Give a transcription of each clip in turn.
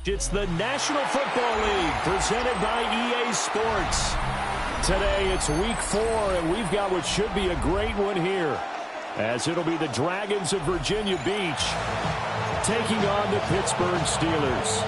It's the National Football League presented by EA Sports. Today it's week 4, and we've got what should be a great one here, as it'll be the Dragons of Virginia Beach taking on the Pittsburgh Steelers.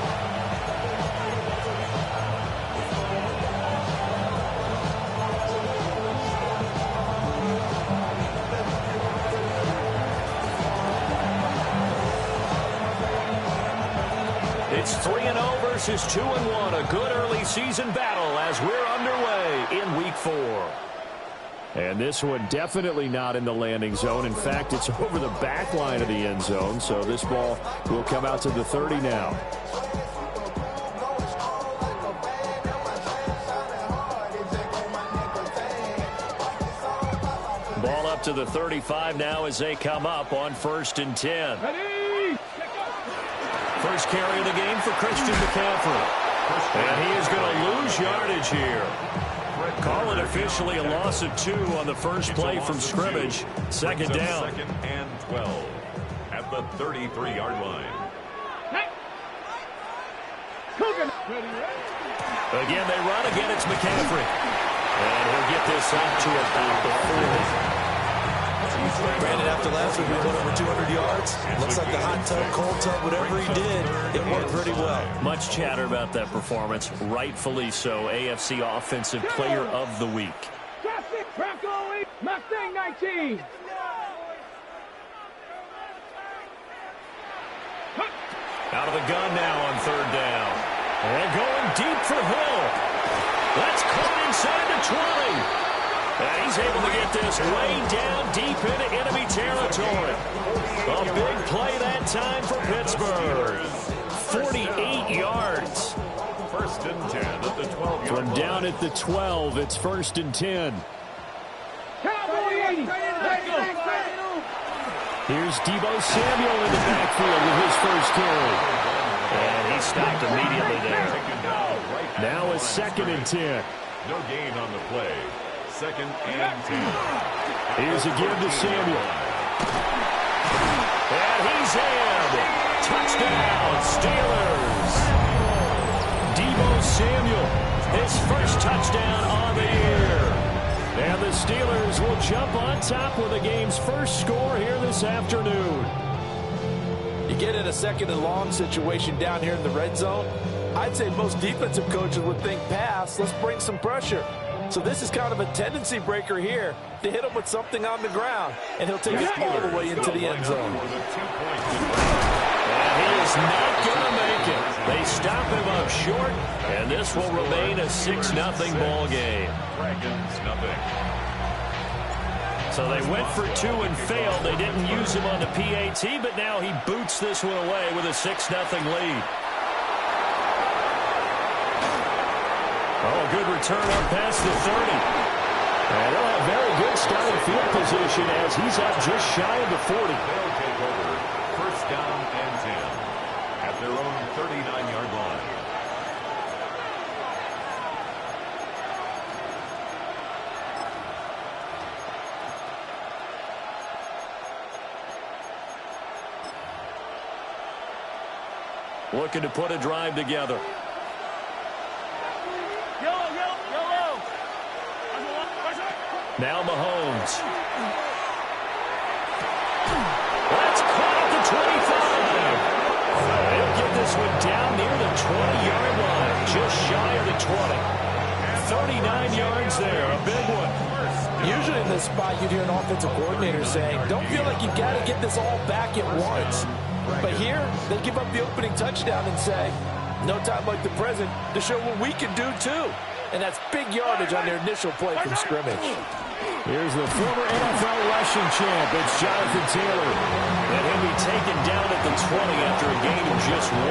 It's 3-0 versus 2-1, a good early season battle as we're underway in week 4. And this one definitely not in the landing zone. In fact, it's over the back line of the end zone, so this ball will come out to the 30 now. Ball up to the 35 now as they come up on 1st and 10. First carry of the game for Christian McCaffrey. And he is going to lose yardage here. Call it officially a loss of 2 on the first play from scrimmage. Second down. 2nd and 12 at the 33-yard line. Again, they run. Again, it's McCaffrey. And he'll get this up to about the 40. Brandon, after last week, we went over 200 yards. Looks like the hot tub, cold tub, whatever he did, it worked pretty well. Much chatter about that performance, rightfully so. AFC Offensive Player of the Week. Mustang 19. Out of the gun now on 3rd down. And going deep for Hill. That's caught inside the 20. And he's able to get this way down deep into enemy territory. A big play that time for Pittsburgh. 48 yards. 1st and 10 at the 12-yard line. From down at the 12, it's 1st and 10. Here's Deebo Samuel in the backfield with his first carry. And he stopped immediately there. Now it's 2nd and 10. No gain on the play. 2nd and 10. Here's again to Samuel. And he's in. Touchdown, Steelers. Deebo Samuel, his first touchdown on the year. And the Steelers will jump on top with the game's first score here this afternoon. You get in a 2nd and long situation down here in the red zone. I'd say most defensive coaches would think pass. Let's bring some pressure. So this is kind of a tendency breaker here to hit him with something on the ground, and he'll take it all the way into the end zone. And he is not going to make it. They stop him up short, and this will remain a 6-0 ball game. Dragons nothing. So they went for 2 and failed. They didn't use him on the PAT, but now he boots this one away with a 6-0 lead. Oh, good return up past the 30. And they'll have very good starting field position as he's up just shy of the 40. They'll take over 1st down and 10 at their own 39-yard line. Looking to put a drive together. Now Mahomes. That's caught at the 25. They'll get this one down near the 20-yard line, just shy of the 20. 39 yards there, a big one. Usually in this spot, you'd hear an offensive coordinator saying, don't feel like you've got to get this all back at once. But here, they give up the opening touchdown and say, no time like the present to show what we can do too. and that's big yardage on their initial play from scrimmage. Here's the former NFL rushing champ. It's Jonathan Taylor. And he'll be taken down at the 20 after a gain of just 1.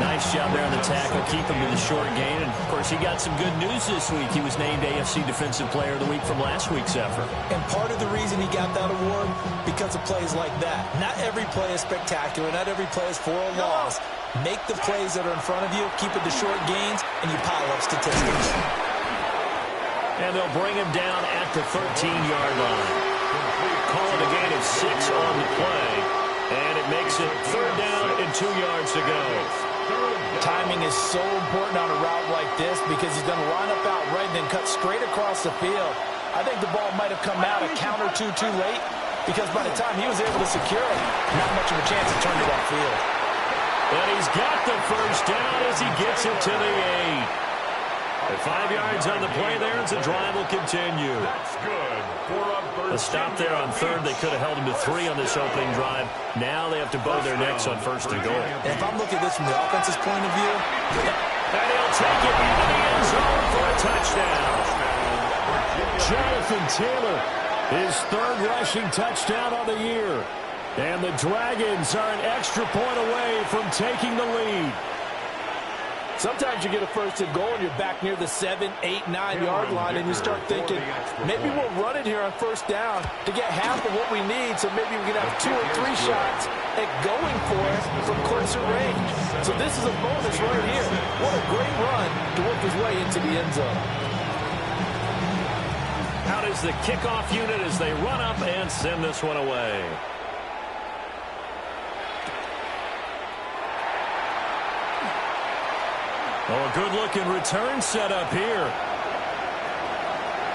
Nice job there on the tackle. Keep him to the short gain. And, of course, he got some good news this week. He was named AFC Defensive Player of the Week from last week's effort. And part of the reason he got that award, because of plays like that. Not every play is spectacular. Not every play is for a loss. Make the plays that are in front of you, keep it to short gains, and you pile up statistics. And they'll bring him down at the 13-yard line. Call it a gain of 6 on the play. And it makes it 3rd down and 2 yards to go. Timing is so important on a route like this because he's going to line up out right and then cut straight across the field. I think the ball might have come out a count or two too late because by the time he was able to secure it, not much of a chance to turn it offfield. And he's got the first down as he gets it to the 8. At 5 yards on the play there, as the drive will continue. That's good. A stop there on 3rd. They could have held him to 3 on this opening drive. Now they have to bow their necks on 1st and goal. And if I'm looking at this from the offense's point of view, and he'll take it into the end zone for a touchdown. Jonathan Taylor, his 3rd rushing touchdown of the year. And the Dragons are an extra point away from taking the lead. sometimes you get a 1st and goal and you're back near the 7, 8, 9-yard line, and you start thinking, maybe we'll run it here on 1st down to get half of what we need, so maybe we can have 2 or 3 shots at going for it from closer range. So this is a bonus right here. What a great run to work his way into the end zone. Out is the kickoff unit as they run up and send this one away. Oh, a good-looking return set up here.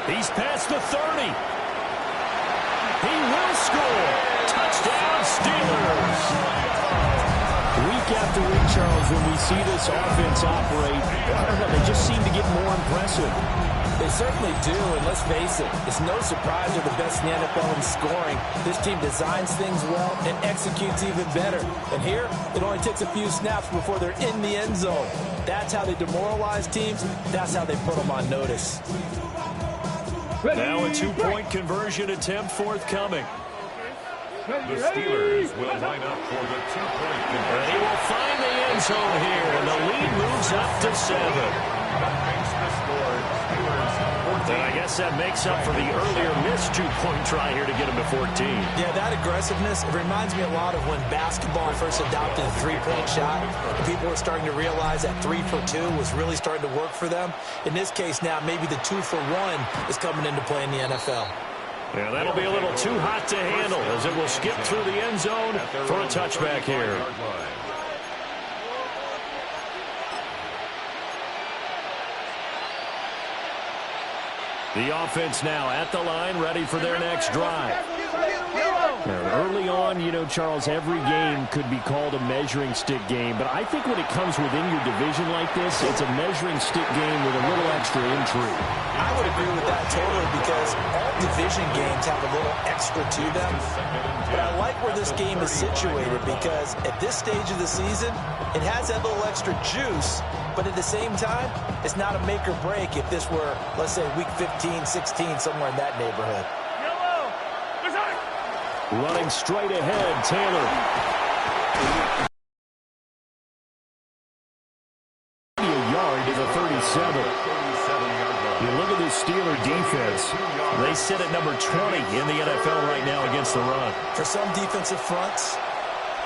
He's past the 30. He will score. Touchdown, Steelers. Week after week, Charles, when we see this offense operate, I don't know, they just seem to get more impressive. They certainly do, and let's face it, it's no surprise they're the best in the NFL in scoring. This team designs things well and executes even better. And here, it only takes a few snaps before they're in the end zone. That's how they demoralize teams. That's how they put them on notice. Now a 2-point conversion attempt forthcoming. The Steelers will line up for the 2-point conversion. And he will find the end zone here, and the lead moves up to 7. That makes the score Steelers 14. And I guess that makes up for the earlier missed 2-point try here to get him to 14. Yeah, that aggressiveness, it reminds me a lot of when basketball first adopted the 3-point shot. And people were starting to realize that 3 for 2 was really starting to work for them. In this case now, maybe the 2 for 1 is coming into play in the NFL. Yeah, that'll be a little too hot to handle as it will skip through the end zone for a touchback here. The offense now at the line, ready for their next drive. Now, early on, you know, Charles, every game could be called a measuring stick game, but I think when it comes within your division like this, it's a measuring stick game with a little extra intrigue. I would agree with that totally because all division games have a little extra to them. But I like where this game is situated because at this stage of the season, it has that little extra juice, but at the same time, it's not a make or break if this were, let's say, week 15, 16, somewhere in that neighborhood. Running straight ahead, Taylor. A yard to the 37. You look at this Steeler defense. They sit at number 20 in the NFL right now against the run. For some defensive fronts,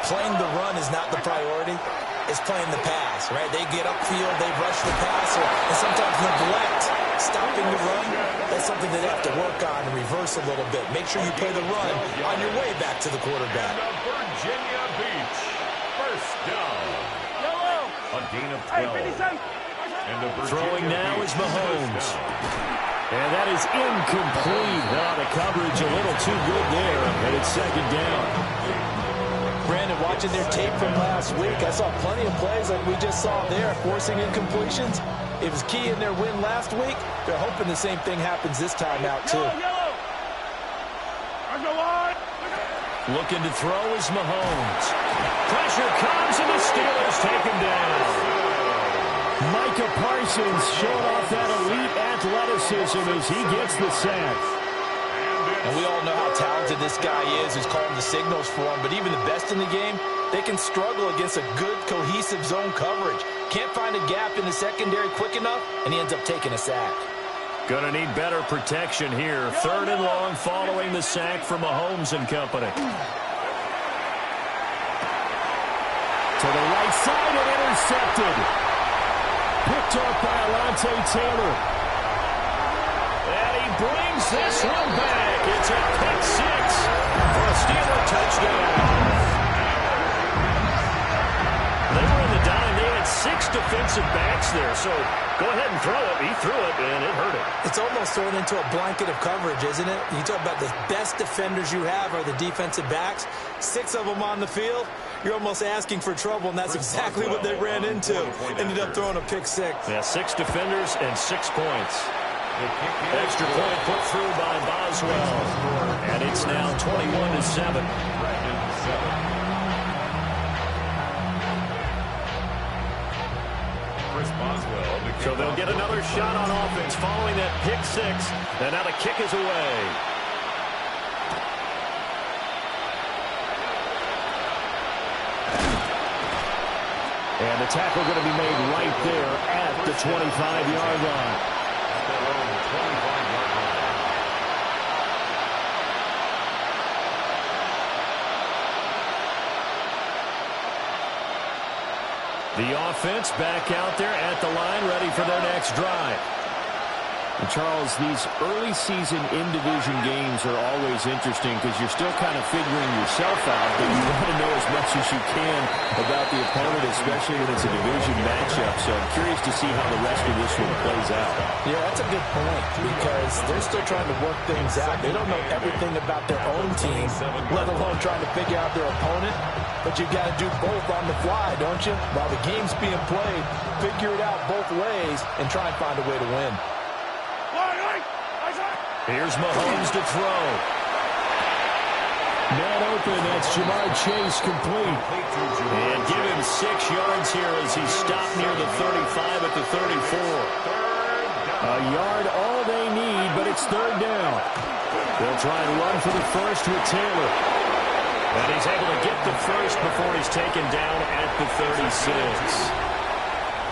playing the run is not the priority. It's playing the pass, right? They get upfield, they rush the passer, and sometimes neglect stopping the run. That's something that they have to work on and reverse a little bit. Make sure you play the run on your way back to the quarterback. Virginia Beach, first down. A gain of 12. Throwing now is Mahomes. And that is incomplete. The coverage a little too good there, and it's 2nd down. Brandon, watching their tape from last week, I saw plenty of plays like we just saw there, forcing incompletions. It was key in their win last week. They're hoping the same thing happens this time out, too. Looking to throw is Mahomes. Pressure comes, and the Steelers take him down. Micah Parsons showing off that elite athleticism as he gets the sack. And we all know how talented this guy is who's calling the signals for him, but even the best in the game, they can struggle against a good, cohesive zone coverage. Can't find a gap in the secondary quick enough, and he ends up taking a sack. Gonna need better protection here. 3rd and long following the sack from Mahomes and company. To the right side and intercepted. Picked up by Alontae Taylor. And he brings this one back. It's a pick 6 for a Steeler touchdown. They were in the dime. They had 6 defensive backs there. So go ahead and throw it. He threw it, and it hurt him. It's almost thrown into a blanket of coverage, isn't it? You talk about the best defenders you have are the defensive backs. 6 of them on the field. You're almost asking for trouble, and that's exactly what they ran into. Ended up throwing a pick 6. Yeah, 6 defenders and 6 points. Extra point put through by Boswell. And it's now 21-7. So they'll get another shot on offense following that pick 6. And now the kick is away. And the tackle going to be made right there at the 25-yard line. The offense back out there at the line, ready for their next drive. And Charles, these early season in-division games are always interesting because you're still kind of figuring yourself out, but you want to know as much as you can about the opponent, especially when it's a division matchup. So I'm curious to see how the rest of this one plays out. Yeah, that's a good point because they're still trying to work things out. They don't know everything about their own team, let alone trying to figure out their opponent. But you've got to do both on the fly, don't you? While the game's being played, figure it out both ways and try and find a way to win. Here's Mahomes to throw. Man open, that's Jamar Chase complete. And give him 6 yards here as he stopped near the 35 at the 34. A yard all they need, but it's 3rd down. They'll try and run for the first with Taylor. And he's able to get the first before he's taken down at the 36.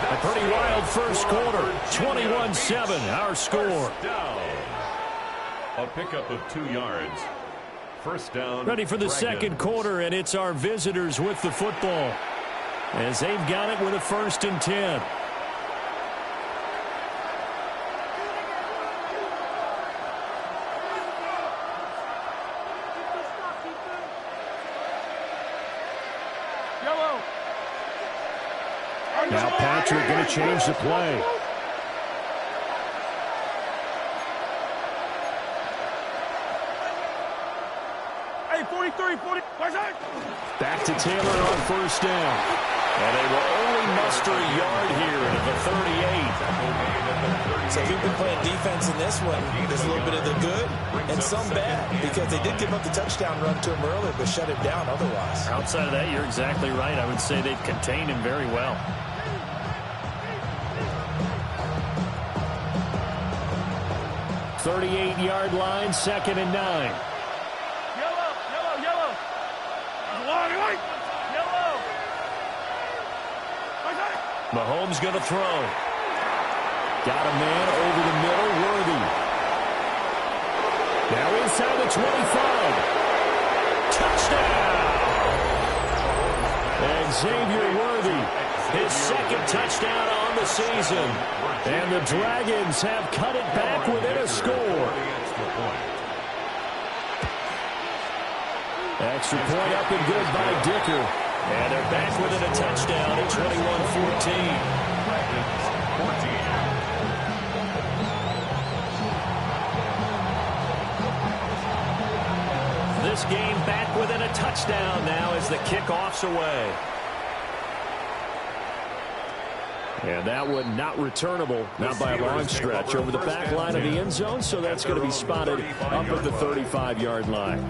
A pretty wild first quarter. 21-7, our score. A pickup of 2 yards. First down. Ready for the Dragons. second quarter, and it's our visitors with the football as they've got it with a 1st and 10. Now Patrick going to change the play. Back to Taylor on 1st down. And they will only muster a yard here at the 38. So if you've been playing defense in this one, there's a little bit of the good and some bad because they did give up the touchdown run to him earlier but shut him down otherwise. Outside of that, you're exactly right. I would say they've contained him very well. $38-yard line, 2nd and 9. Mahomes going to throw. Got a man over the middle, Worthy. Now inside the 25. Touchdown! And Xavier Worthy, his 2nd touchdown on the season. And the Dragons have cut it back within a score. Extra point up and good by Dicker. And they're back within a touchdown at 21-14. This game back within a touchdown now as the kickoff's away. And that one not returnable, not by a long stretch, over the back line of the end zone, so that's going to be spotted up at the 35-yard line.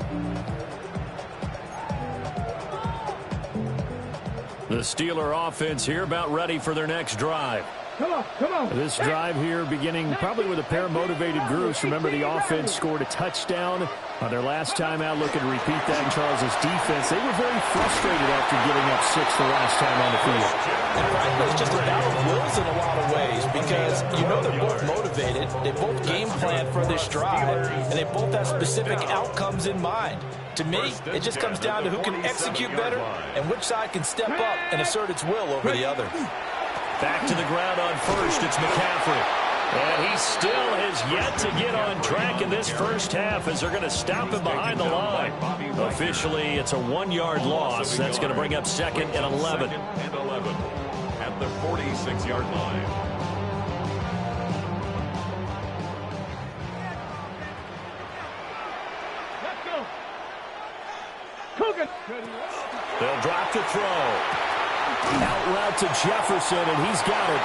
The Steeler offense here about ready for their next drive. This drive here beginning probably with a pair of motivated groups. Remember, the offense scored a touchdown on their last time out. Looking to repeat that in Charles's defense. They were very frustrated after giving up 6 the last time on the field. And frankly, it's just a battle of wills in a lot of ways because you know they're both motivated. They both game plan for this drive, and they both have specific outcomes in mind. To me, it just comes down to who can execute better and which side can step up and assert its will over the other. Back to the ground on first, it's McCaffrey. And he still has yet to get on track in this first half as they're going to stop him behind the line. Officially, it's a 1-yard loss. That's going to bring up 2nd and 11. Second and 11 at the 46-yard line. They'll drop to throw. Out route to Jefferson, and he's got it.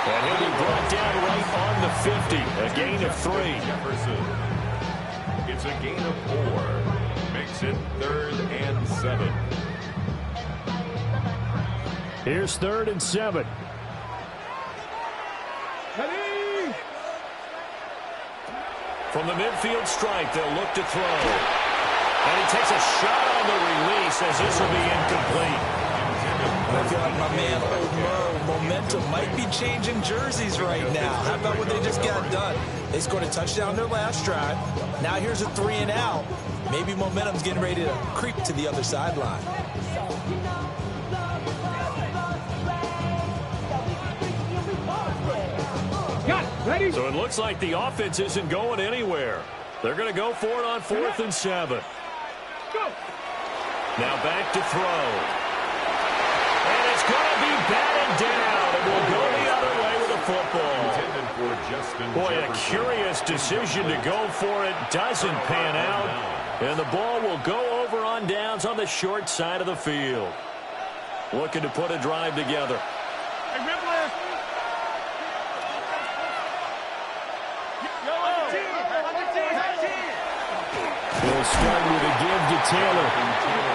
And he'll be brought down right on the 50. A gain of 3. Jefferson. It's a gain of 4. Makes it 3rd and 7. Here's 3rd and 7. From the midfield stripe, they'll look to throw. And he takes a shot on the release as this will be incomplete. I feel like my man, Old Mo, momentum might be changing jerseys right now. How about what they just got done? They scored a touchdown their last drive. Now here's a 3 and out. Maybe momentum's getting ready to creep to the other sideline. Ready? So it looks like the offense isn't going anywhere. They're going to go for it on 4th and 7. Go. Now back to throw. And it's going to be batted down, and we'll go the other way with the football. Boy, a curious decision to go for it. Doesn't pan out. And the ball will go over on downs on the short side of the field. Looking to put a drive together. We'll start with a give to Taylor.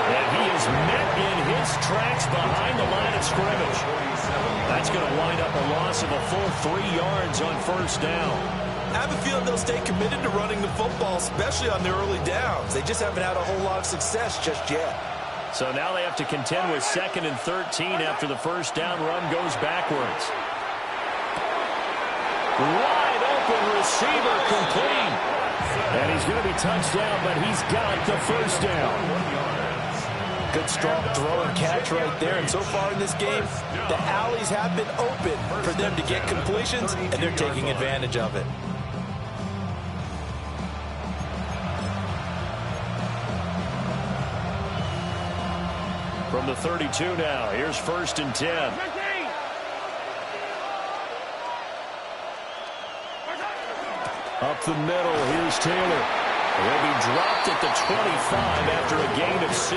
And he is met in his tracks behind the line of scrimmage. That's going to wind up a loss of a full 3 yards on 1st down. I have a feeling they'll stay committed to running the football, especially on their early downs. They just haven't had a whole lot of success just yet. So now they have to contend with 2nd and 13 after the 1st down run goes backwards. Wide open receiver complete. And he's going to be touched down, but he's got the 1st down. Good strong throw and catch right there. And so far in this game, the alleys have been open for them to get completions, and they're taking advantage of it. From the 32 now, here's 1st and 10. Up the middle, here's Taylor. He'll be dropped at the 25 after a gain of 6.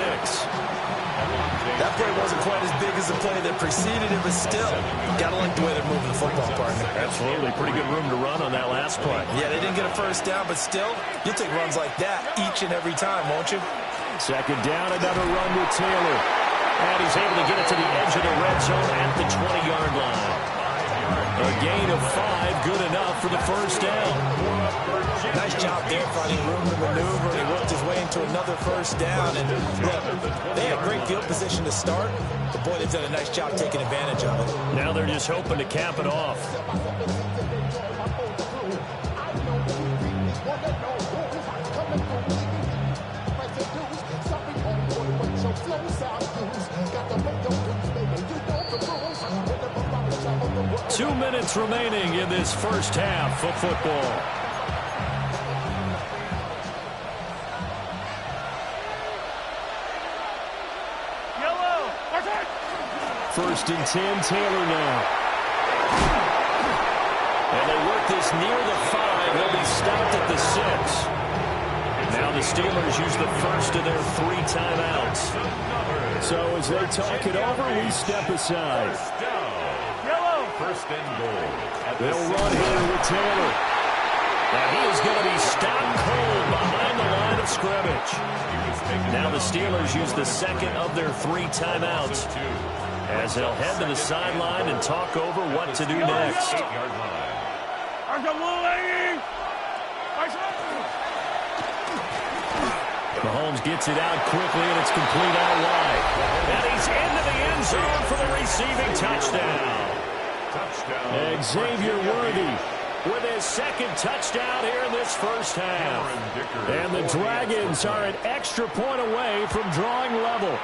That play wasn't quite as big as the play that preceded it, but still, gotta like the way they're moving the football, partner. Absolutely, pretty good room to run on that last play. Yeah, they didn't get a 1st down, but still, you'll take runs like that each and every time, won't you? 2nd down, another run with Taylor. And he's able to get it to the edge of the red zone at the 20-yard line. A gain of 5, good enough for the 1st down. Nice job there finding room to maneuver. He worked his way into another 1st down. And look, they had great field position to start, but boy, they've done a nice job taking advantage of it. Now they're just hoping to cap it off. Two minutes remaining in this 1st half of football. Yellow. 1st and 10, Taylor now. And they work this near the 5. He'll be stopped at the 6. Now the Steelers use the 1st of their 3 timeouts. So as they talk it over, we step aside. 1st and goal. They'll run here with Taylor. And he is going to be stopped cold behind the line of scrimmage. Now the Steelers use the 2nd of their 3 timeouts. as they'll head to the sideline and talk over what to do next. Mahomes gets it out quickly, and it's complete out wide. And he's into the end zone for the receiving touchdown. Xavier Worthy with his second touchdown here in this first half. And the Dragons are an extra point away from drawing level.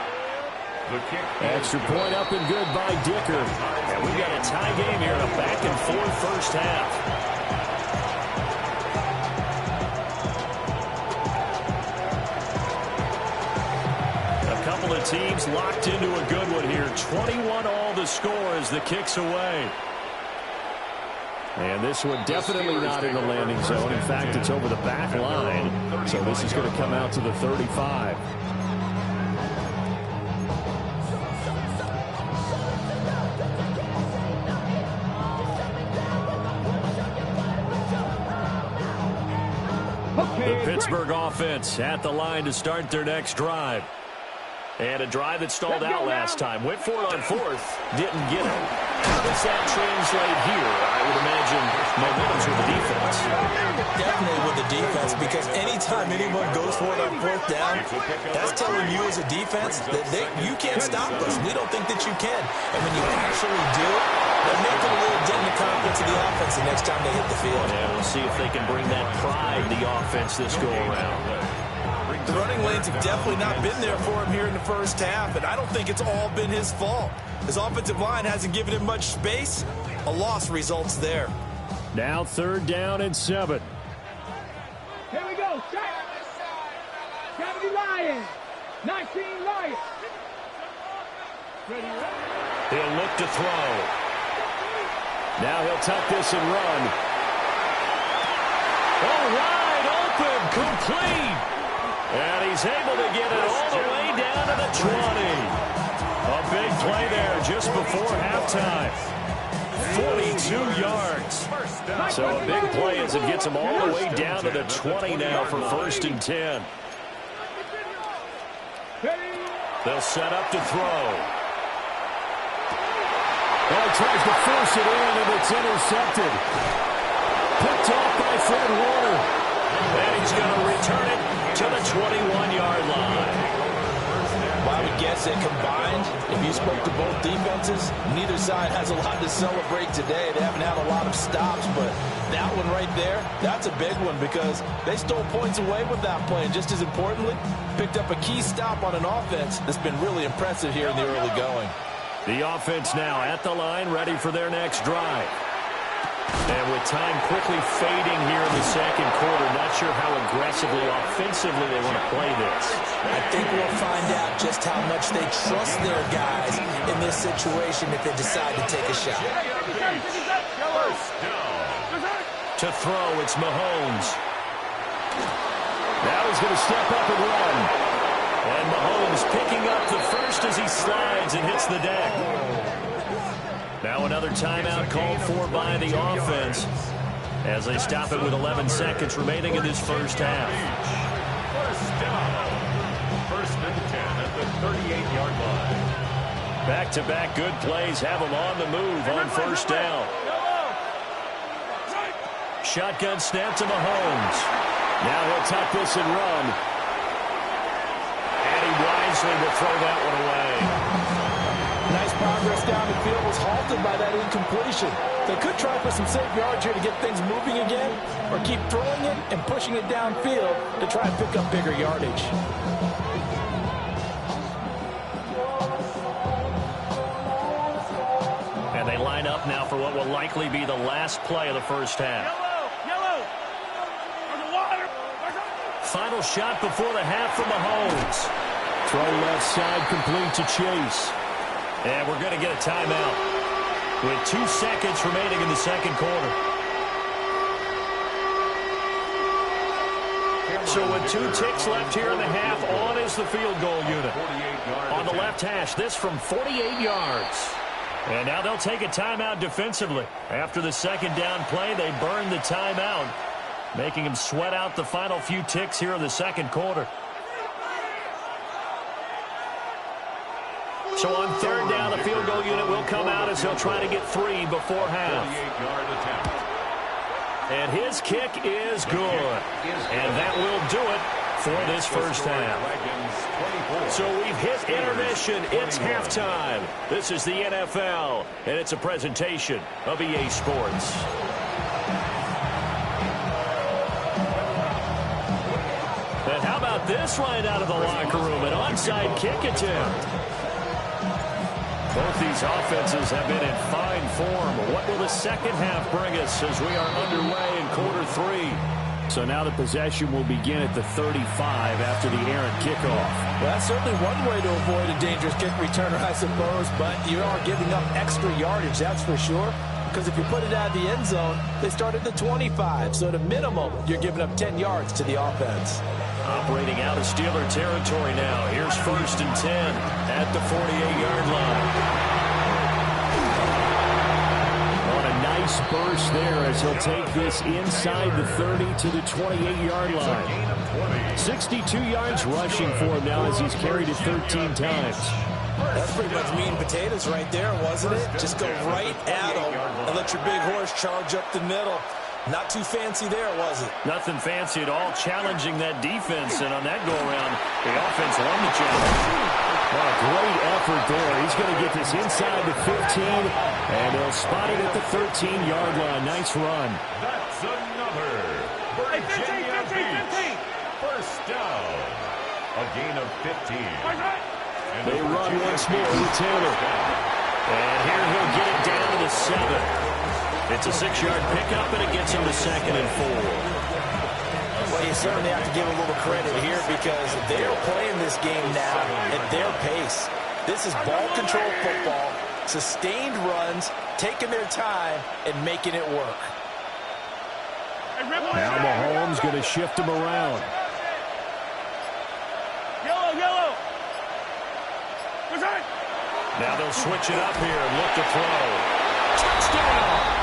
Extra point up and good by Dicker. And we've got a tie game here in a back-and-forth first half. Couple of teams locked into a good one here. 21 all the score as the kick's away. And this one definitely not in the landing zone. In fact, it's over the back line. So this is going to come out to the 35. The Pittsburgh offense at the line to start their next drive. And a drive that stalled out last time. Went for it on fourth. Didn't get it. How does that translate here? I would imagine momentum's with the defense. Definitely with the defense, because anytime anyone goes for it on fourth down, that's telling you as a defense that you can't stop us. We don't think that you can. And when you actually do it, they're making a little dent in the confidence of the offense the next time they hit the field. Yeah, we'll see if they can bring that pride to the offense this go-around. The running lanes have definitely not been there for him here in the first half, and I don't think it's all been his fault. His offensive line hasn't given him much space. A loss results there. Now 3rd down and 7. Here we go. 70 Lions. 19 Lions. Ready, ready. He'll look to throw. Now he'll tuck this and run. Oh, wide open, complete. And he's able to get it all the way down to the 20. A big play there just before halftime. 42 yards. So a big play as it gets him all the way down to the 20 now for 1st and 10. They'll set up to throw. Well, he tries to force it in, and it's intercepted. Picked off by Fred Warner. And he's going to return it to the 21-yard line. Well, I would guess that combined, if you spoke to both defenses, neither side has a lot to celebrate today. They haven't had a lot of stops, but that one right there, that's a big one because they stole points away with that play. And just as importantly, picked up a key stop on an offense that's been really impressive here in the early going. The offense now at the line, ready for their next drive. And with time quickly fading here in the second quarter, not sure how aggressively, offensively they want to play this. I think we'll find out just how much they trust their guys in this situation if they decide to take a shot. To throw, it's Mahomes. Now he's going to step up and run. And Mahomes picking up the first as he slides and hits the deck. Now another timeout called for by the offense as they stop it with 11 seconds remaining in this first half. 1st and 10 at the 38-yard line. Back-to-back good plays have them on the move on 1st down. Shotgun snap to Mahomes. Now he'll tuck this and run. And he wisely will throw that one away. Nice progress down the field was halted by that incompletion. They could try for some safe yards here to get things moving again, or keep throwing it and pushing it downfield to try and pick up bigger yardage. And they line up now for what will likely be the last play of the first half. Yellow. There's the water. Final shot before the half from Mahomes. Throw left side complete to Chase. And we're going to get a timeout with 2 seconds remaining in the second quarter. So with 2 ticks left here in the half, on is the field goal unit. On the left hash, this from 48 yards. And now they'll take a timeout defensively. After the second down play, they burn the timeout, making them sweat out the final few ticks here in the second quarter. So on third down, the field goal unit will come out as he'll try to get 3 before half. 28-yard attempt. And his kick is good. And that will do it for this first half. So we've hit intermission. It's halftime. This is the NFL, and it's a presentation of EA Sports. And how about this right out of the locker room? An onside kick attempt. Both these offenses have been in fine form. What will the second half bring us as we are underway in quarter 3? So now the possession will begin at the 35 after the errant kickoff. Well, that's certainly one way to avoid a dangerous kick returner, I suppose, but you are giving up extra yardage, that's for sure. Because if you put it out of the end zone, they start at the 25. So at a minimum, you're giving up 10 yards to the offense. Operating out of Steeler territory now. Here's 1st and 10 at the 48-yard line. On a nice burst there as he'll take this inside the 30 to the 28-yard line. 62 yards rushing for him now as he's carried it 13 times. That's pretty much meat and potatoes right there, wasn't it? Just go right at him and let your big horse charge up the middle. Not too fancy there, was it? Nothing fancy at all, challenging that defense. And on that go-around, the offense won the challenge. Well, a great effort there. He's going to get this inside the 15, and they'll spot it at the 13-yard line. Nice run. That's another Virginia Beach first down. A gain of 15. And they run once more with Taylor. And here he'll get it down to the 7. It's a 6-yard pickup, and it gets him to 2nd and 4. Well, you certainly have to give a little credit here because they're playing this game now at their pace. This is ball control football, sustained runs, taking their time, and making it work. Now Mahomes going to shift him around. Yellow. Now they'll switch it up here and look to throw. Touchdown!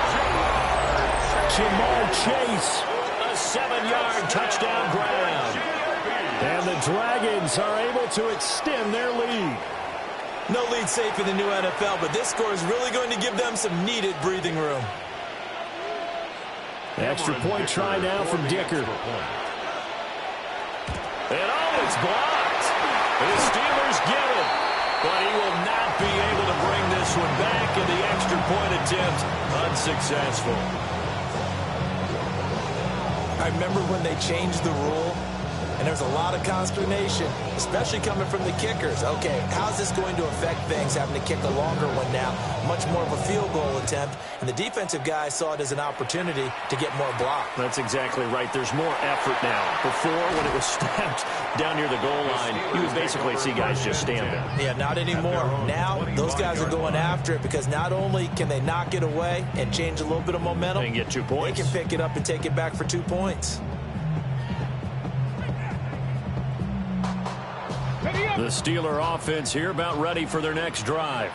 Jamar Chase, a 7-yard touchdown grab. And the Dragons are able to extend their lead. No lead safe in the new NFL, but this score is really going to give them some needed breathing room. Extra point try now from Dicker. And it's blocked. The Steelers get it. But he will not be able to bring this one back, and the extra point attempt unsuccessful. I remember when they changed the rule, and there was a lot of consternation, especially coming from the kickers. Okay, how's this going to affect things, having to kick a longer one now, much more of a field goal attempt, and the defensive guys saw it as an opportunity to get more block. That's exactly right. There's more effort now. Before, when it was snapped down near the goal line, you would basically see guys just stand there. Yeah, not anymore. Now, those guys are going after it because not only can they knock it away and change a little bit of momentum, and get 2 points. They can pick it up and take it back for 2 points. The Steeler offense here about ready for their next drive.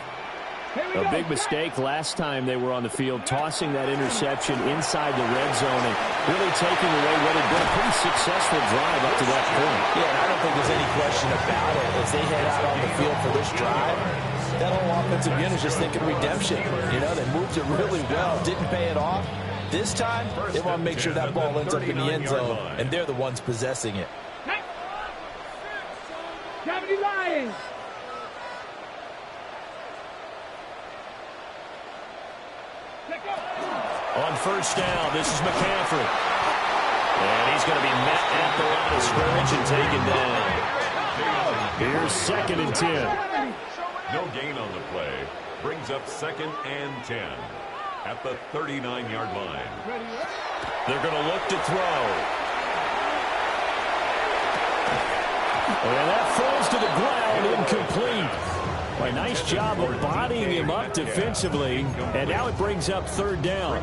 A big mistake last time they were on the field, tossing that interception inside the red zone and really taking away what had been a pretty successful drive up to that point. Yeah, and I don't think there's any question about it. As they head out on the field for this drive, that whole offensive unit is just thinking redemption. You know, they moved it really well, didn't pay it off. This time, they want to make sure that ball ends up in the end zone, and they're the ones possessing it. Gravity Lions. On first down, this is McCaffrey. And he's going to be met at the line of scrimmage and taken down. Here's 2nd and 10. No gain on the play. Brings up 2nd and 10 at the 39-yard line. They're going to look to throw. And that falls to the ground, incomplete. A nice job of bodying him up defensively, and now it brings up 3rd down.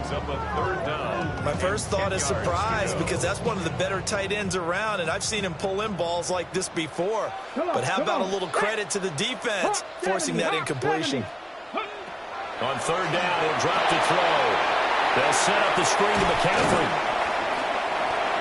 My first thought is surprise because that's one of the better tight ends around, and I've seen him pull in balls like this before. But how about a little credit to the defense forcing that incompletion? On 3rd down, he'll drop to throw. They'll set up the screen to McCaffrey.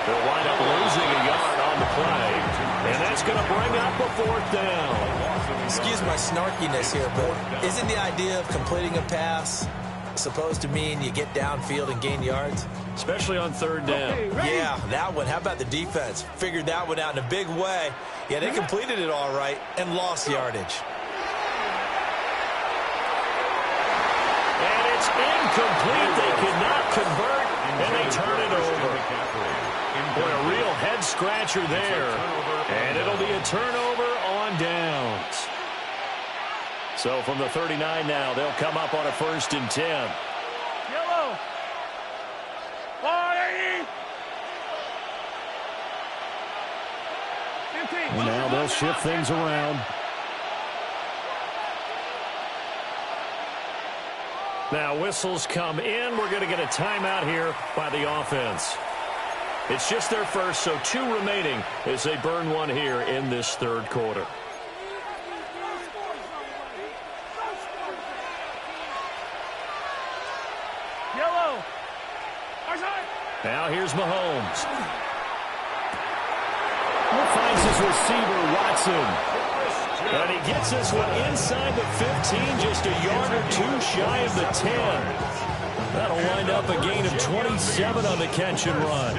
They'll wind up losing a yard on the play. And that's That's going to bring up a 4th down. Excuse my snarkiness here, but isn't the idea of completing a pass supposed to mean you get downfield and gain yards? Especially on 3rd down. Yeah, that one. How about the defense? Figured that one out in a big way. Yeah, they completed it all right and lost yardage. And it's incomplete. They could not convert, and they turn it over. Boy, a real head-scratcher there. And it'll be a turnover on downs. So from the 39 now, they'll come up on a 1st and 10. Yellow. And now they'll shift things around. Now whistles come in. We're going to get a timeout here by the offense. It's just their first, so 2 remaining as they burn one here in this 3rd quarter. Yellow. Now here's Mahomes. Finds his receiver, Watson. And he gets this one inside the 15, just a yard or 2 shy of the 10. That'll wind up a gain of 27 on the catch and run.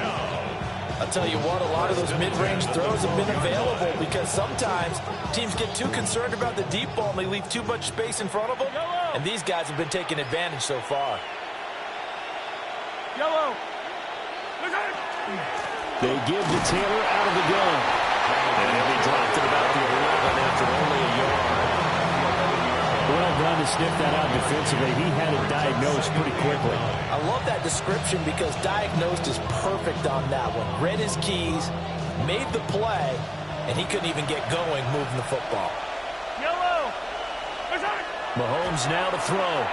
I'll tell you what, a lot of those mid-range throws have been available because sometimes teams get too concerned about the deep ball and they leave too much space in front of them. And these guys have been taking advantage so far. Yellow. They give to Taylor out of the gun. And he'll be dropped at about the 11 after only a yard. Well done to sniff that out defensively. He had it diagnosed pretty quickly. I love that description because diagnosed is perfect on that one. Read his keys, made the play, and he couldn't even get going moving the football. Yellow. Mahomes now to throw.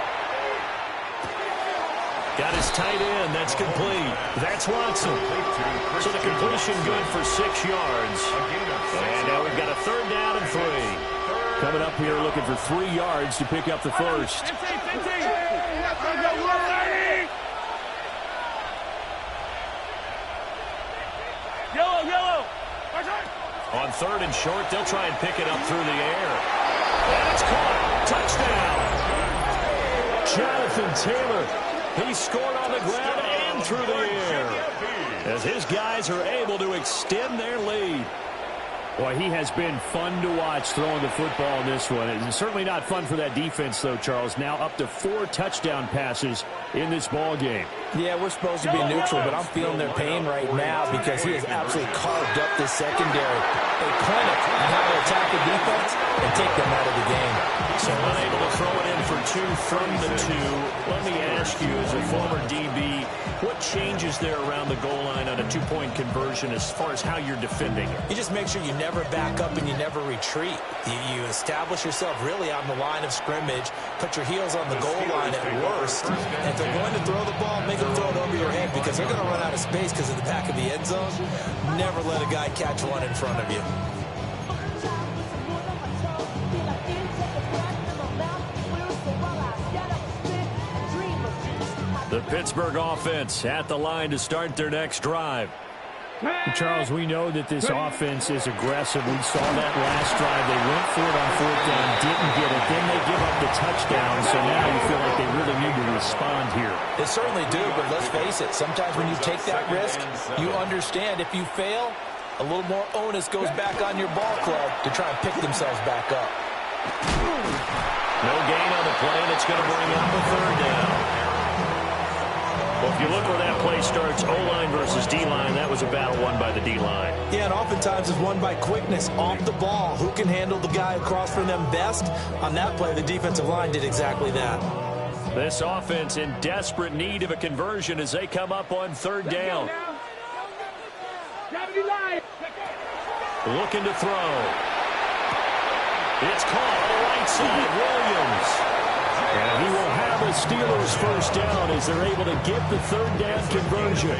Got his tight end. That's complete. That's Watson. So the completion good for 6 yards. And now we've got a 3rd down and 3. Coming up here looking for 3 yards to pick up the first. Yellow. On 3rd and short, they'll try and pick it up through the air. And it's caught. Touchdown. Jonathan Taylor. He scored on the ground and through the air as his guys are able to extend their lead. Boy, he has been fun to watch throwing the football in this one. It's certainly not fun for that defense, though, Charles. Now up to 4 touchdown passes in this ball game. Yeah, we're supposed to be neutral, but I'm feeling their pain right now because he has absolutely carved up this secondary. A clinic on how to attack the defense and take them out of the game. So unable to throw it in for 2 from the 2. Let me ask you, as a former DB, what changes there around the goal line on a 2-point conversion as far as how you're defending it? You just make sure you never back up and you never retreat. You establish yourself really on the line of scrimmage, put your heels on the goal line at worst, and if they're going to throw the ball, make them throw it over your head because they're going to run out of space because of the back of the end zone. Never let a guy catch one in front of you. The Pittsburgh offense at the line to start their next drive. Charles, we know that this offense is aggressive. We saw that last drive. They went for it on 4th down, didn't get it. Then they give up the touchdown. So now you feel like they really need to respond here. They certainly do, but let's face it. Sometimes when you take that risk, you understand if you fail, a little more onus goes back on your ball club to try and pick themselves back up. No gain on the play, and it's going to bring up a 3rd down. Well, if you look where that play starts, O-line versus D-line, that was a battle won by the D-line. Yeah, and oftentimes it's won by quickness off the ball. Who can handle the guy across from them best? On that play, the defensive line did exactly that. This offense in desperate need of a conversion as they come up on 3rd down. Looking to throw. It's caught on the right side, Williams. And he will have a Steelers first down as they're able to get the 3rd down conversion.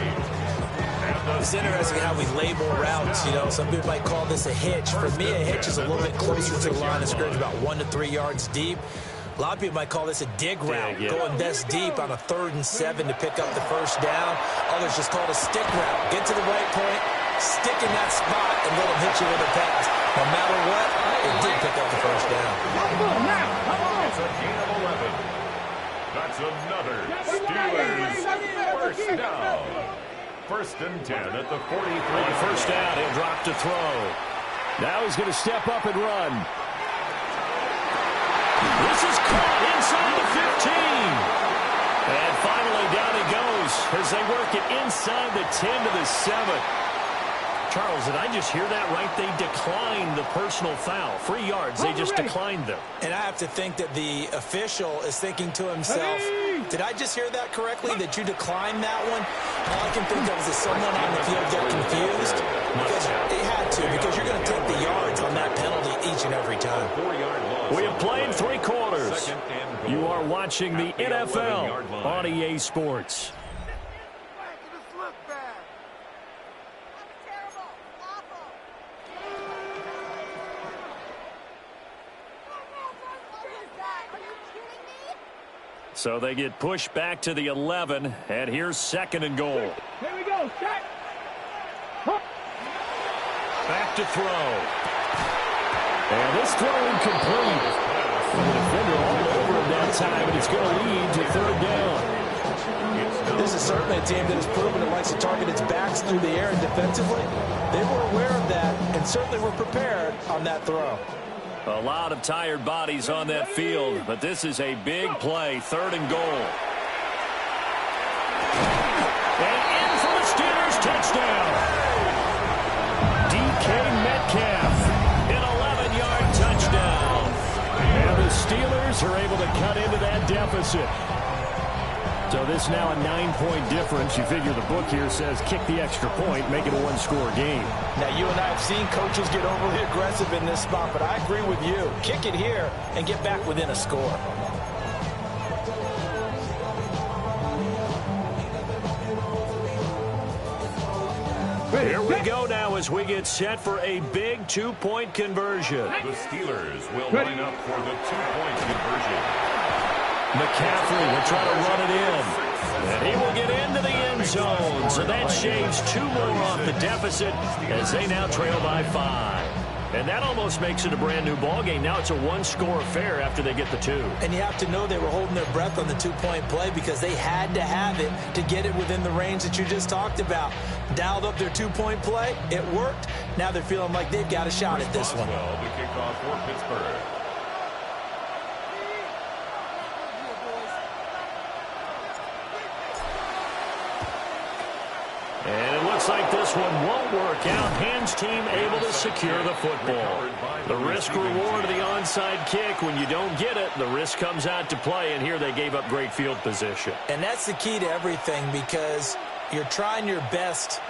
It's interesting how we label routes. You know, some people might call this a hitch. For me, a hitch is a little bit closer to the line of scrimmage, about 1 to 3 yards deep. A lot of people might call this a dig route, going best deep on a 3rd and 7 to pick up the first down. Others just call it a stick route. Get to the right point, stick in that spot, and let them hit you with a pass. It's another Steelers first down. 1st and 10 at the 43. On first down, he'll drop to throw. Now he's going to step up and run. This is caught inside the 15. And finally down he goes as they work it inside the 10 to the 7. Charles, did I just hear that right? They declined the personal foul. 3 yards, they just declined them. And I have to think that the official is thinking to himself, did I just hear that correctly, that you declined that one? All I can think of is that someone on the field got confused. Because they had to, because you're going to take the yards on that penalty each and every time. We have played 3 quarters. You are watching the NFL on EA Sports. So they get pushed back to the 11, and here's 2nd and goal. Here we go. Set. Back to throw. And this throw incomplete. And the defender all over him that time, and it's going to lead to 3rd down. This is certainly a team that has proven it likes to target its backs through the air and defensively. They were aware of that and certainly were prepared on that throw. A lot of tired bodies on that field, but this is a big play, 3rd and goal. And in for the Steelers touchdown. DK Metcalf, an 11-yard touchdown. And the Steelers are able to cut into that deficit. So this now a 9-point difference. You figure the book here says kick the extra point, make it a 1-score game. Now, you and I have seen coaches get overly aggressive in this spot, but I agree with you. Kick it here and get back within a score. Here we go now as we get set for a big 2-point conversion. The Steelers will line up for the 2-point conversion. McCaffrey will try to run it in. And he will get into the end zone. So that shaves 2 more off the deficit as they now trail by 5. And that almost makes it a brand new ball game. Now it's a 1-score affair after they get the 2. And you have to know they were holding their breath on the 2-point play because they had to have it to get it within the range that you just talked about. Dialed up their 2-point play. It worked. Now they're feeling like they've got a shot at this one. Well, the kickoff for Pittsburgh. And it looks like this one won't work out. Hands team able to secure the football. The risk reward of the onside kick. When you don't get it, the risk comes out to play. And here they gave up great field position. And that's the key to everything because you're trying your best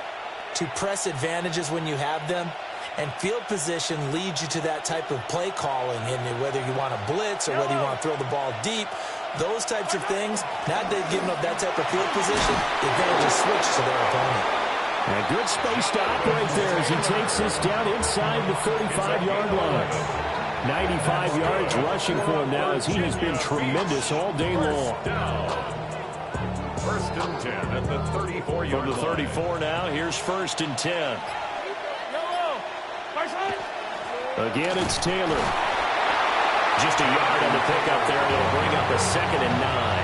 to press advantages when you have them. And field position leads you to that type of play calling. And whether you want to blitz or whether you want to throw the ball deep, those types of things, now that they've given up that type of field position, the advantage is switched to their opponent. And good space to operate there as he takes this down inside the 35-yard line. 95 yards rushing for him now as he has been tremendous all day long. 1st and 10 at the 34-yard line. From the 34 now, here's 1st and 10. Again, it's Taylor. Just a yard on the pickup there, and it'll bring up a 2nd and 9.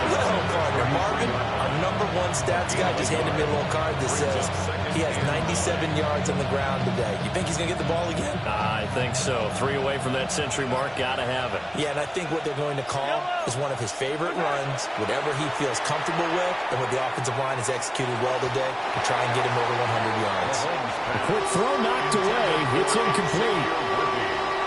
Little partner, Marvin, our #1 stats guy, just handed me a little card that says he has 97 yards on the ground today. You think he's going to get the ball again? I think so. 3 away from that century mark. Got to have it. Yeah, and I think what they're going to call is one of his favorite runs, whatever he feels comfortable with, and what the offensive line has executed well today to try and get him over 100 yards. A quick throw knocked away. It's incomplete.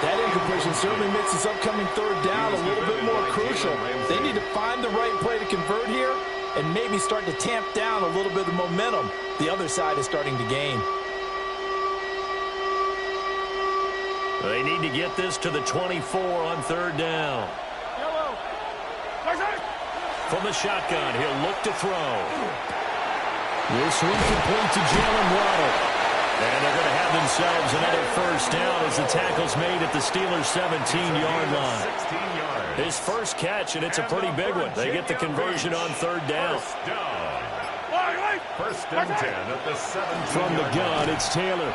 That incompletion certainly makes this upcoming 3rd down a little bit more crucial. They need to find the right play to convert here and maybe start to tamp down a little bit of momentum the other side is starting to gain. They need to get this to the 24 on 3rd down. From the shotgun, he'll look to throw. This one complete to Jalen Waddle. And they're going to have themselves another 1st down as the tackle's made at the Steelers' 17-yard line. 16 yards. His first catch, and it's a pretty big one. They get the conversion on 3rd down. 1st and 10 at the 17. From the gun, it's Taylor.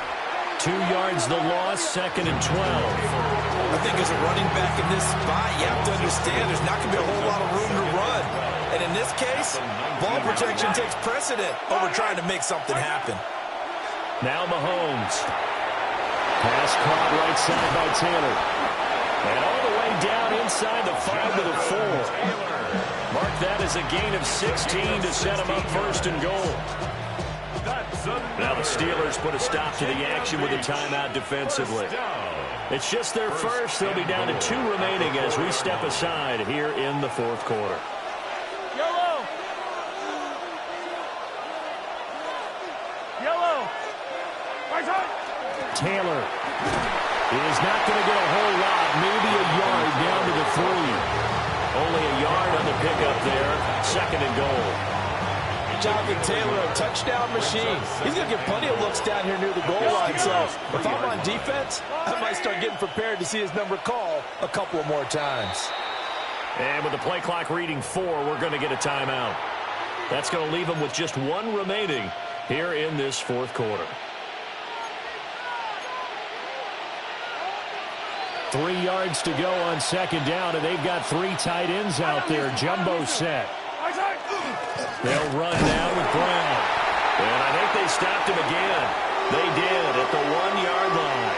2 yards the loss, 2nd and 12. I think as a running back in this spot, you have to understand there's not going to be a whole lot of room to run. And in this case, ball protection takes precedent over trying to make something happen. Now Mahomes. Pass caught right side by Taylor. And all the way down inside the 5 to the 4. Mark that as a gain of 16 to set him up 1st and goal. Now the Steelers put a stop to the action with a timeout defensively. It's just their first. They'll be down to 2 remaining as we step aside here in the 4th quarter. Yellow. Yellow. Right side. Taylor is not going to get a whole lot, maybe a yard down to the 3. Only a yard on the pickup there, 2nd and goal. Jonathan Taylor, a touchdown machine. He's going to get plenty of looks down here near the goal line. So if I'm on defense, I might start getting prepared to see his number called a couple of more times. And with the play clock reading 4, we're going to get a timeout. That's going to leave them with just 1 remaining here in this 4th quarter. 3 yards to go on 2nd down, and they've got 3 tight ends out there. Jumbo set. They'll run now with Brown. And I think they stopped him again. They did at the 1-yard line.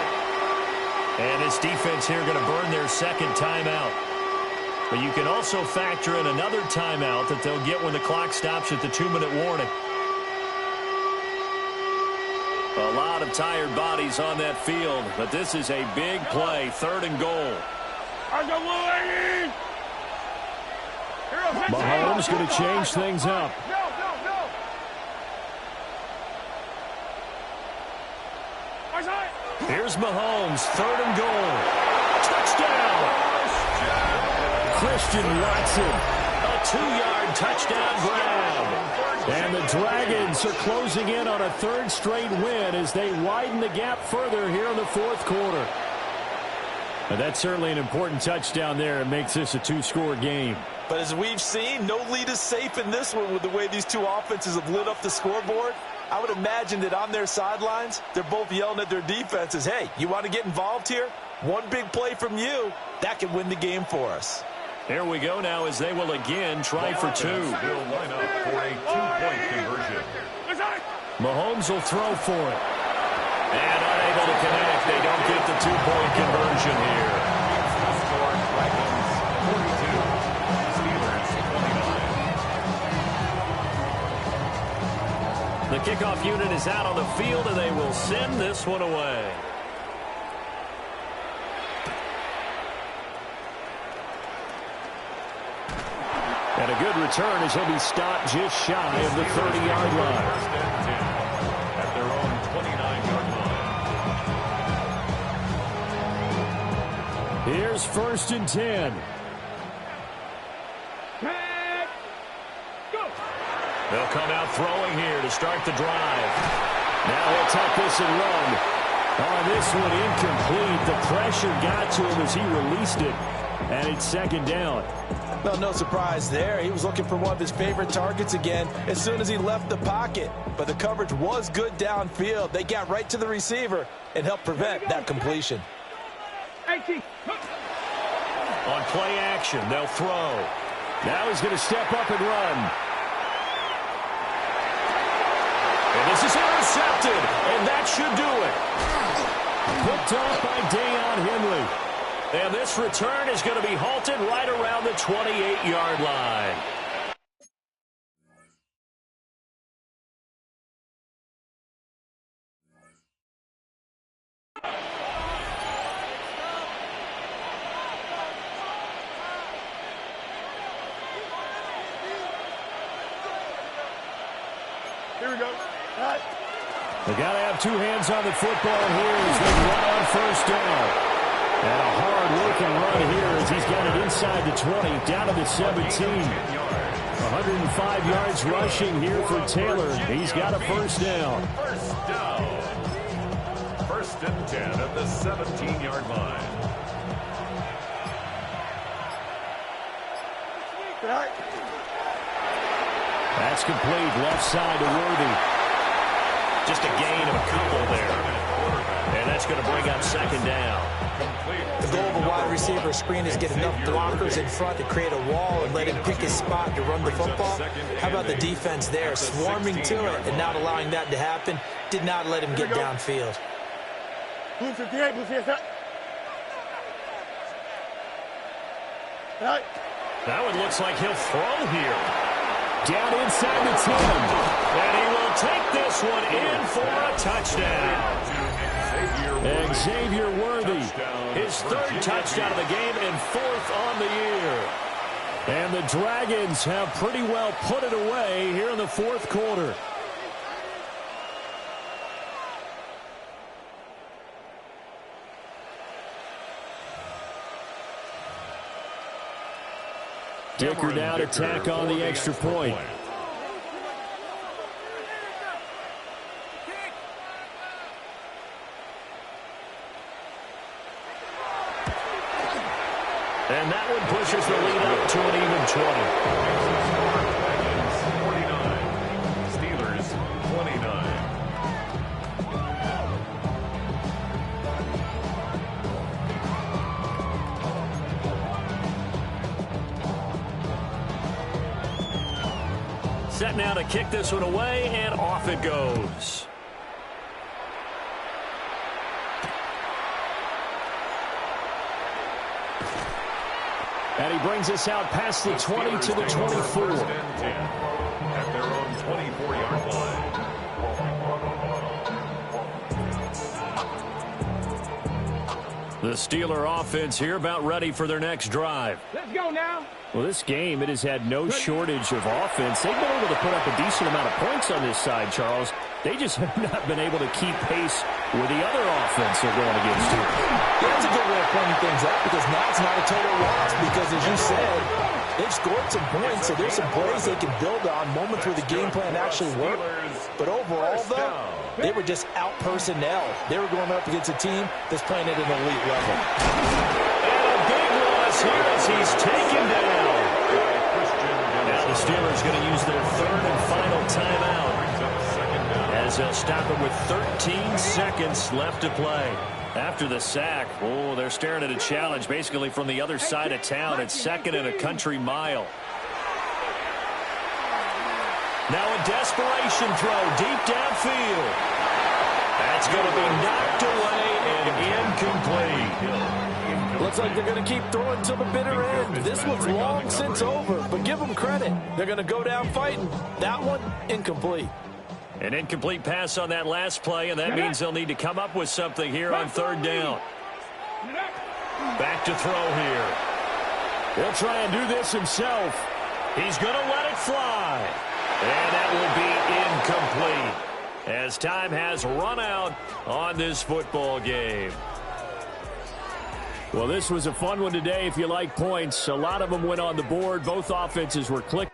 And this defense here going to burn their 2nd timeout. But you can also factor in another timeout that they'll get when the clock stops at the 2-minute warning. A lot of tired bodies on that field, but this is a big play, 3rd and goal. Mahomes going to change things up. Here's Mahomes, 3rd and goal. Touchdown! Christian Watson. A 2-yard touchdown grab. And the Dragons are closing in on a 3rd straight win as they widen the gap further here in the 4th quarter. And that's certainly an important touchdown there. It makes this a 2-score game. But as we've seen, no lead is safe in this one with the way these two offenses have lit up the scoreboard. I would imagine that on their sidelines, they're both yelling at their defenses, hey, you want to get involved here? One big play from you, that can win the game for us. Here we go now as they will again try for 2. Will line up for a 2-point conversion. Mahomes will throw for it. And unable to connect. They don't get the 2-point conversion here. Score Dragons 42. Steelers 29. The kickoff unit is out on the field, and they will send this one away. And a good return as he'll be stopped just shy of the 30-yard line. 1st and 10 at their own 29-yard line. Here's 1st and 10. They'll come out throwing here to start the drive. Now he'll tuck this and run. On this one, incomplete. The pressure got to him as he released it. And it's 2nd down. Well, no surprise there. He was looking for one of his favorite targets again as soon as he left the pocket. But the coverage was good downfield. They got right to the receiver and helped prevent that completion. On play action, they'll throw. Now he's going to step up and run. And this is intercepted, and that should do it. Picked off by Deion Henley. And this return is going to be halted right around the 28-yard line. Here we go. They got to have 2 hands on the football here as they run on 1st down. And a hard-working run here as he's got it inside the 20, down to the 17. 105 yards rushing here for Taylor. He's got a 1st down. 1st down. 1st and 10 at the 17-yard line. That's complete. Left side to Worthy. Just a gain of a couple there. that's going to bring up second down. The goal of a wide receiver screen is get enough blockers in front to create a wall and let him pick his spot to run the football. How about the defense there, swarming to it and not allowing that to happen? Did not let him get downfield. Blue 58, blue 58. Right. That one looks like he'll throw here. Down inside the 10. And he will take this one in for a touchdown. Xavier Worthy. His third touchdown of the game and fourth on the year. And the Dragons have pretty well put it away here in the fourth quarter. Dicker now to tack on the extra point. And that one pushes the lead up to an even 20. 49. Steelers 29. Set now to kick this one away, and off it goes. And he brings us out past the 20 to the 24. At their own 24-yard line. The Steeler offense here about ready for their next drive. Let's go now. Well, this game, it has had no shortage of offense. They've been able to put up a decent amount of points on this side, Charles. They just have not been able to keep pace with the other offense they're going against here. Yeah, that's a good way of pointing things out because now it's not a total loss because, as you said, they've scored some points, so there's some plays they can build on, moments where the game plan actually worked. But overall, though, they were just out personnel. They were going up against a team that's playing at an elite level. And a big loss here as he's taken down. Now the Steelers going to use their third and final timeout as they'll stop it with 13 seconds left to play. After the sack, oh, they're staring at a challenge basically from the other side of town. It's second and a country mile. Now a desperation throw deep downfield. That's going to be knocked away and incomplete. Looks like they're going to keep throwing till the bitter end. This one's long since over, but give them credit. They're going to go down fighting. That one, incomplete. An incomplete pass on that last play, and that means they'll need to come up with something here on third down. Back to throw here. He'll try and do this himself. He's going to let it fly. And that will be incomplete as time has run out on this football game. Well, this was a fun one today if you like points. A lot of them went on the board. Both offenses were clicking.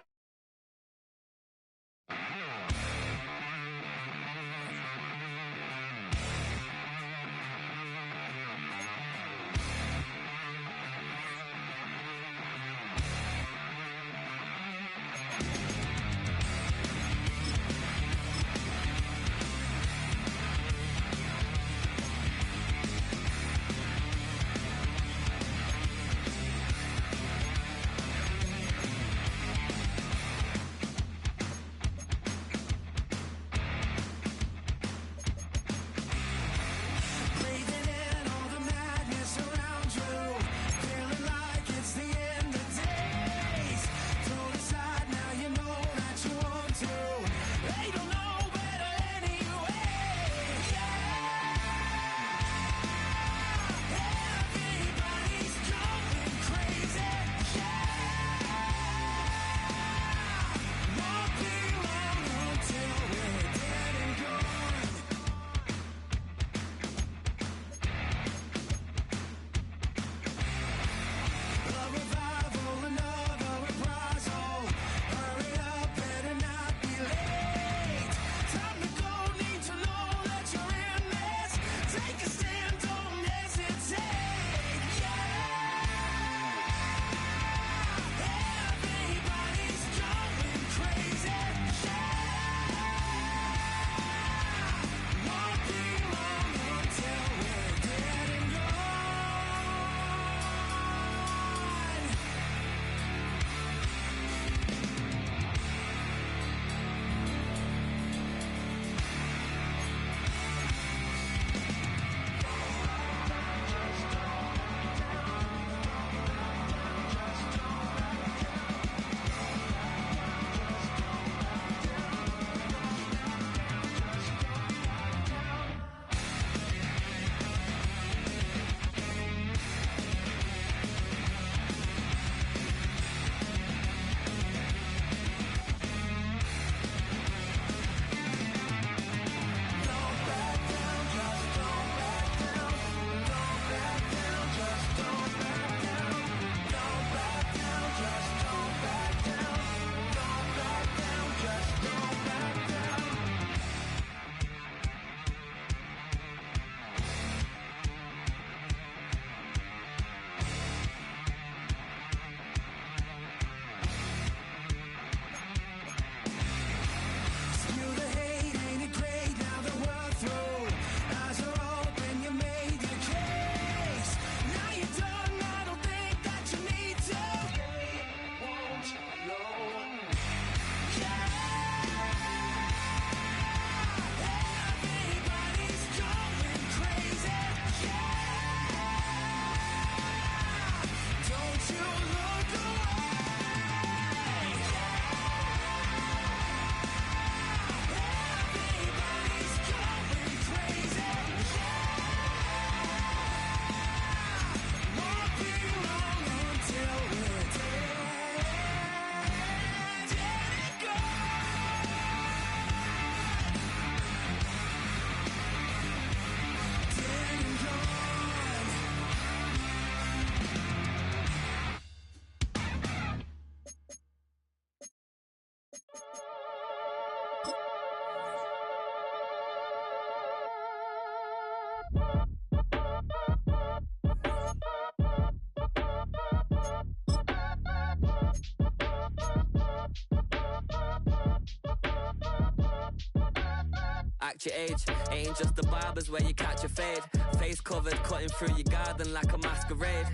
act your age. Ain't just the barbers where you catch a fade. Face covered, cutting through your garden like a masquerade.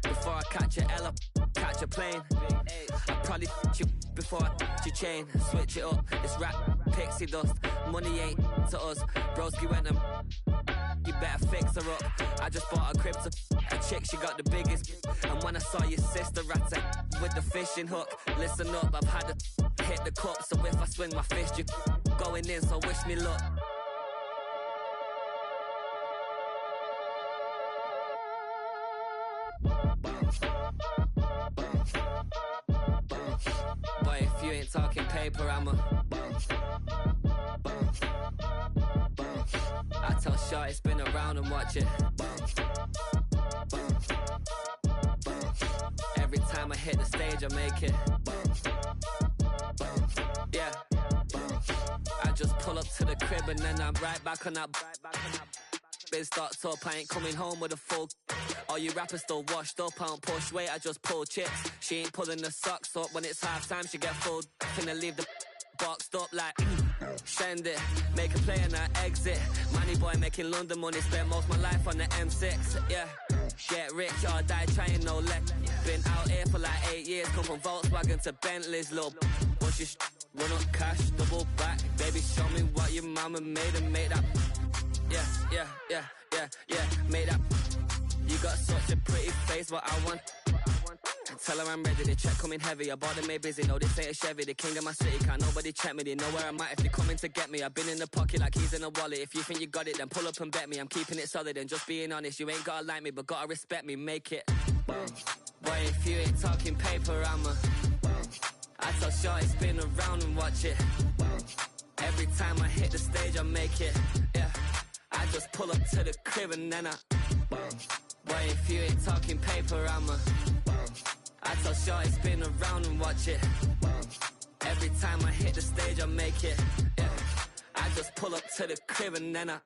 Before I catch a L up, catch a plane. I probably you before I your chain. Switch it up, it's rap, pixie dust. Money ain't to us. Broski went and you better fix her up. I just bought a crib to a chick, she got the biggest. And when I saw your sister at it with the fishing hook, listen up, I've had to hit the cup. So if I swing my fist, you going in, so wish me luck. Boy, if you ain't talking paper, I'm a I tell Shorty spin around and watch it. Every time I hit the stage, I make it. Yeah. I just pull up to the crib and then I'm right back on that. Biz starts up, I ain't coming home with a full. All you rappers still washed up, I don't push weight, I just pull chips. She ain't pulling the socks up, when it's half time she get full. Finna leave the boxed up like send it, make a play and I exit. Money boy making London money, spent most my life on the M6. Yeah, get rich or die trying, no let. Been out here for like 8 years, come from Volkswagen to Bentley's, little what's your run up cash, double back. Baby, show me what your mama made and make that. Yeah, made that. You got such a pretty face, what I want. Tell her I'm ready, the check coming heavy. I bought them made busy, no this ain't a Chevy. The king of my city, can't nobody check me. They know where I'm at if they coming to get me. I've been in the pocket like keys in a wallet. If you think you got it, then pull up and bet me. I'm keeping it solid and just being honest. You ain't gotta like me, but gotta respect me, make it. Boy, if you ain't talking paper, I'm a I tell Shorty spin around and watch it. Every time I hit the stage, I make it. Yeah, I just pull up to the crib and then I boy, if you ain't talking paper, I'm a I tell Shorty spin around and watch it. Every time I hit the stage, I make it. Yeah, I just pull up to the crib and then I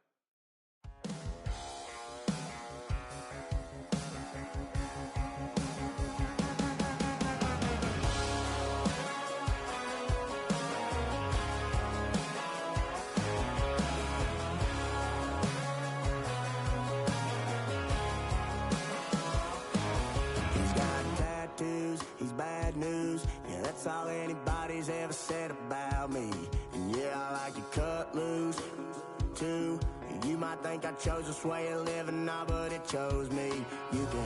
he's bad news. Yeah, that's all anybody's ever said about me. And yeah, I like to cut loose, too. You might think I chose this way of living, nah, but it chose me. You can